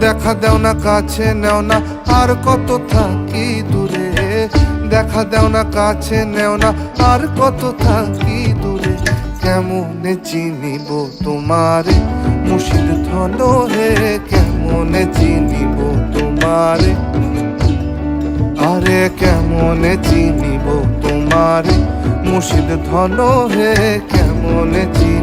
দেখা দেও না কাছে নেও না আর কত থাকি দূরে, দেখা দেও না কাছে নেও না আর কত থাকি দূরে। কেমনে চিনিব তোমারে মুর্শিদ ধন হে, কেমনে চিনিব তোমারে, আরে কেমনে চিনিব তোমারে মুর্শিদ ধন হে, কেমনে চিনিব।